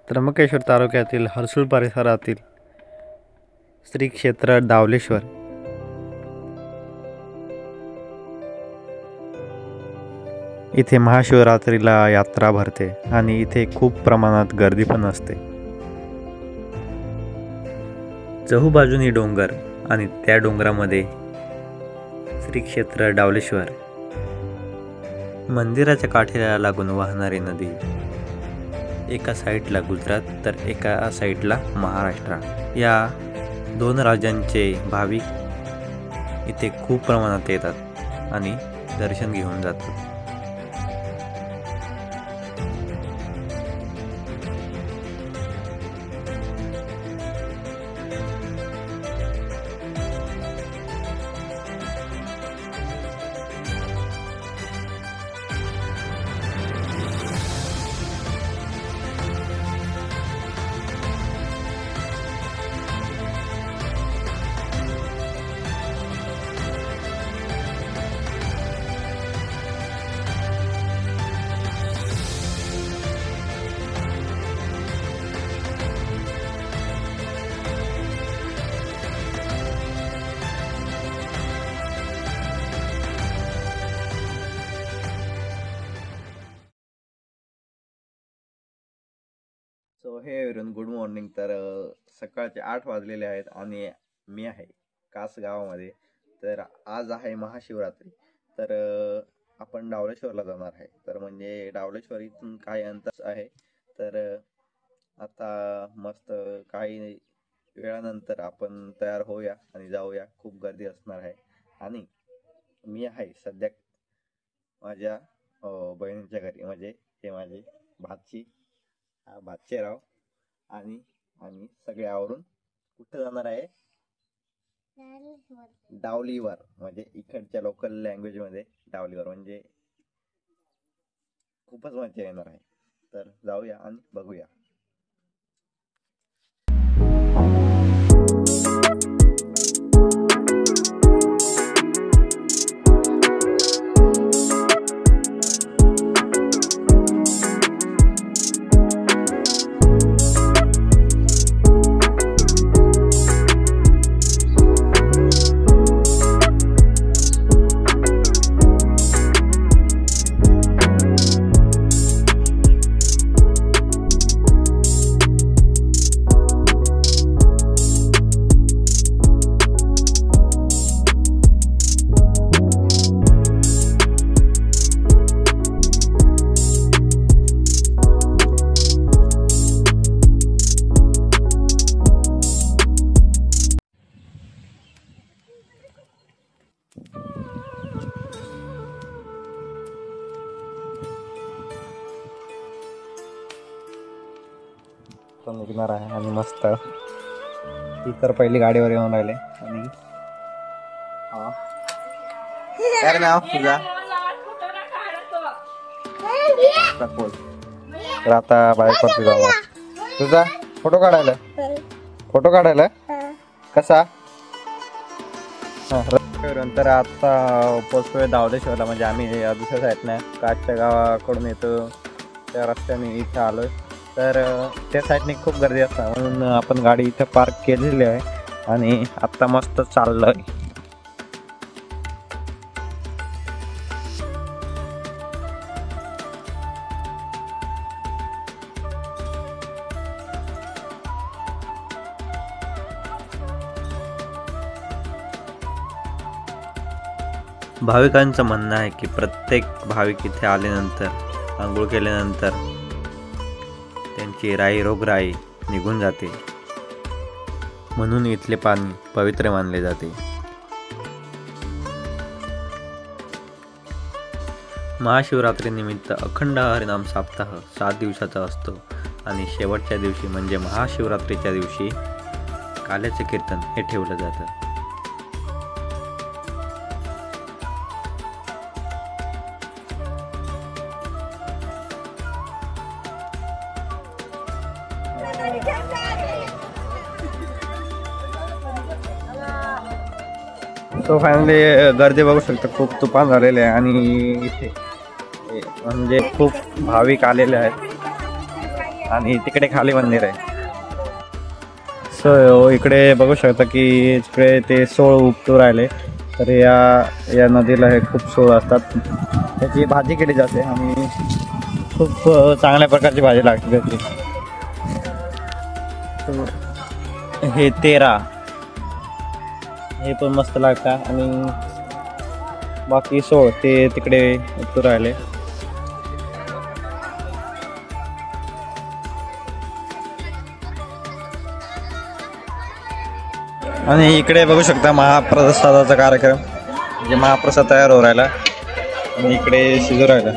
त्र्यंबकेश्वर तालुक्यातील हर्सूल परिसरातील श्री क्षेत्र डावलेश्वर इथे महाशिवरात्रीला यात्रा भरते आणि इथे खूप प्रमाणात गर्दी पण असते। चहूबाजूनी डोंगर आणि त्या डोंगरामध्ये श्री क्षेत्र डावलेश्वर, मंदिराच्या काठेला लागून वाहणारी नदी, एका साईडला गुजरात तर एका साईडला महाराष्ट्र, या दोन राज्यांचे भाविक इथे खूप प्रमाणात येतात आणि दर्शन घेऊन जातात। सो हे एव्हरीवन, गुड मॉर्निंग। तर सकाळचे 8 वाजलेले आहेत आणि मी आहे कास गावामध्ये। तर आज आहे महाशिवरात्री। तर आपण डावलेश्वरला जाणार आहे। तर म्हणजे डावलेश्वर इथून काही अंतर आहे। तर आता मस्त काही वेळानंतर आपण तयार होऊया आणि जाऊया। खूप गर्दी असणार आहे आणि मी आहे सध्या माझ्या बहिणीच्या घरी, म्हणजे हे माझे भाचीराव आणि आम्ही सगळे आवरून कुठे जाणार आहे? डावलीवर, म्हणजे इकडच्या लोकल लँग्वेज मध्ये डावलीवर, म्हणजे खूपच मजा येणार आहे। तर जाऊया आणि बघूया। निघणार आहे आणि मस्त इतर पहिली गाडीवर येऊन राहिले। आणि काय नाव तुझा? तर आता बाईक वरती जाऊ। तुझा फोटो काढायला कसा? तर आता पोचतोय डावलेश्वरला, म्हणजे आम्ही दुसऱ्या साईडने काठच्या गावाकडून येतो त्या रस्त्याने इथे आलोय। तर त्या साईडने खूप गर्दी असतात म्हणून आपण गाडी इथे पार्क केलेली आहे आणि आता मस्त चाललोय। भाविकांचं म्हणणं आहे की प्रत्येक भाविक इथे आल्यानंतर, आंघोळ केल्यानंतर त्यांची रोगराई निघून जाते, म्हणून इथले पाणी पवित्र मानले जाते। महाशिवरात्रीनिमित्त अखंड हरिनाम सप्ताह 7 दिवसाचा असतो आणि शेवटच्या दिवशी म्हणजे महाशिवरात्रीच्या दिवशी काल्याचे कीर्तन हे ठेवलं जातं। सो फायनली गर्दी बघू शकता, खूप तुफान झालेले आहे आणि इथे म्हणजे खूप भाविक आलेले आहेत। आणि तिकडे खाली मंदिर आहे. सो इकडे बघू शकता की इकडे ते सोळ उपटू राहिले. तर या नदीला हे खूप सोळ असतात. त्याची भाजी केली जाते आणि खूप चांगल्या प्रकारची भाजी लागते त्याची. हे तेरा हे पण मस्त लागतात आणि बाकी सोळ ते तिकडे उपटू राहिले. आणि इकडे बघू शकता महाप्रसादाचा कार्यक्रम, म्हणजे महाप्रसाद तयार होऊ राहिला आणि इकडे शिजू राहिला.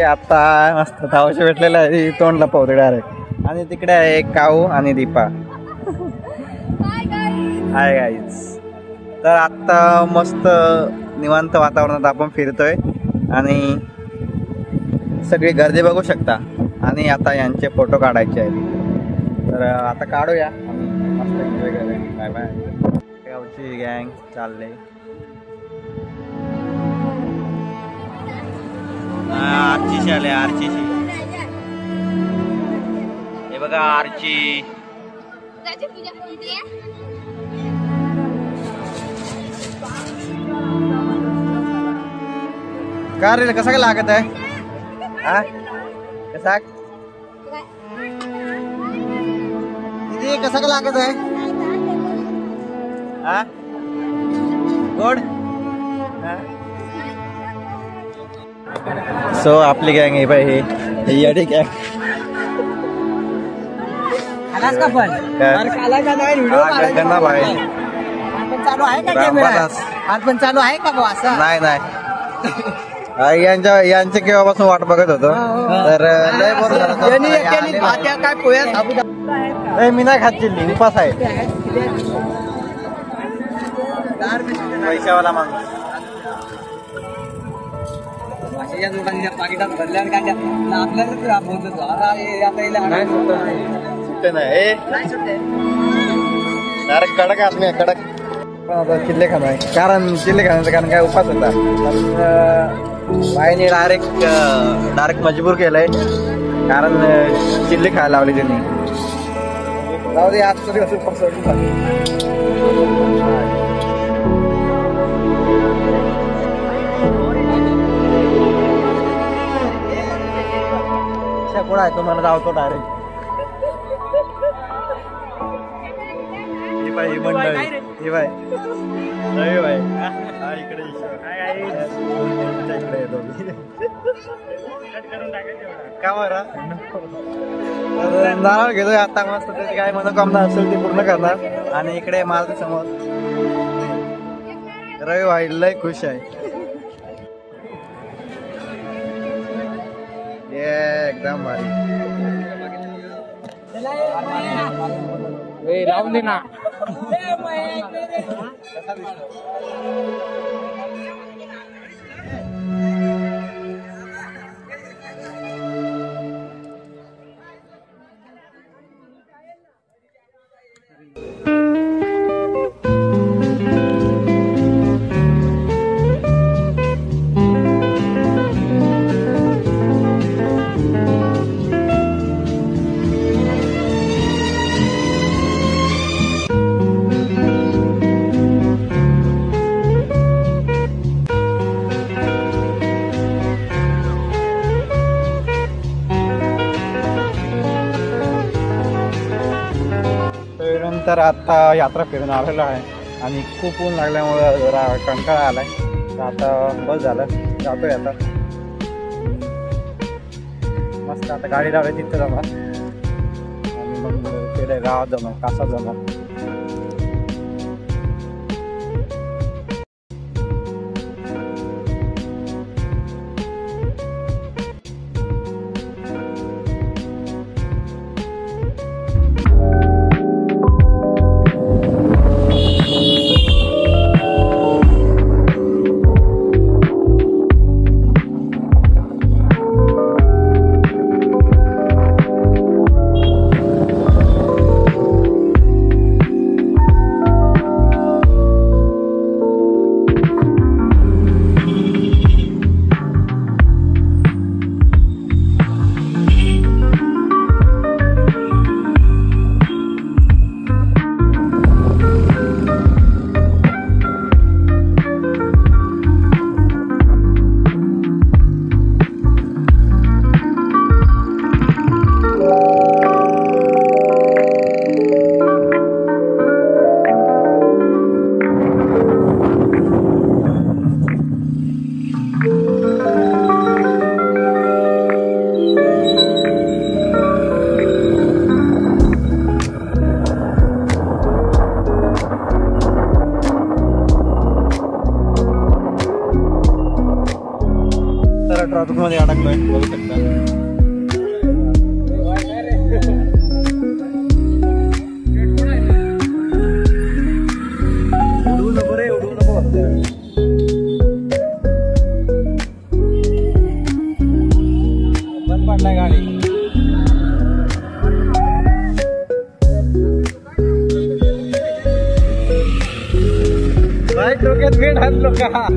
आता मस्त धावशे भेटलेला आहे, तोंडला पावते डायरेक्ट. आणि तिकडे आहे काऊ आणि दीपा. Hi guys. तर आत्ता मस्त निवांत वातावरणात आपण फिरतोय आणि सगळी गर्दी बघू शकता. आणि आता यांचे फोटो काढायचे आहेत, तर आता काढूया आणि मस्त एन्जॉय करूया. Bye bye. गावची गँग चालले. आरचीशी आले, आरचीशी. हे बघा आरची. का रे कसा काय लागत आहे? हा कसा दीदी कसा काय लागत आहे? हा गोड. सो आपली गँग आहे बाई. हे येडी गँग. आलास का पण? आला का नाही? व्हिडिओ काढायचा ना भाई. पण चालू आहे का कॅमेरा? आज पण चालू आहे का भाऊ? असं नाही नाही, यांच्या केव्हापासून वाट बघत होतो. तर लय बरं झालं. काय पोया साबुदाणा मी नाही खात चिल्ली, उपास आहे. पैशावाला माणूस. या दोघांच्या पाकिटात भरल्यावर काय आपल्याला सुट्टे नाही डायरेक्ट कडक आदमी आहे, कडक. पण आता चिल्ले खाणं आहे, कारण चिल्ले खाण्याचं कारण काय उपास होता. बाईने डायरेक्ट मजबूर केलंय, कारण चिल्ले खायला लावली त्यांनी. जाऊ दे, आजचा दिवस उपास कोण आहे तुम्हाला धावतो डायरेक्ट. ही मंडळी, ही बाय रवी बाई. इकडे येतो का बरं. नारळ घेतोय आता मस्त. त्याची काय मनोकामना असेल ती पूर्ण करणार. आणि इकडे माझ्या समोर रवी भाई लय खुश आहे. एकदम भारी. लावून दे ना. तर आता यात्रा फिरून आलेलो आहे आणि खूप ऊन लागल्यामुळं जरा कंटाळा आलाय. तर आता बस झालं, जातोय आता मस्त. आता गाडी लावली तिथं जाणार आणि मग तिकडे गावात जाणार, कासात जाणार. ट्रॅफिक मध्ये अडकलोय बघू शकता. उडवू नको रे, उडवू नको फक्त. बंद पडलाय गाडी. डोक्यात वेट हाणलो का?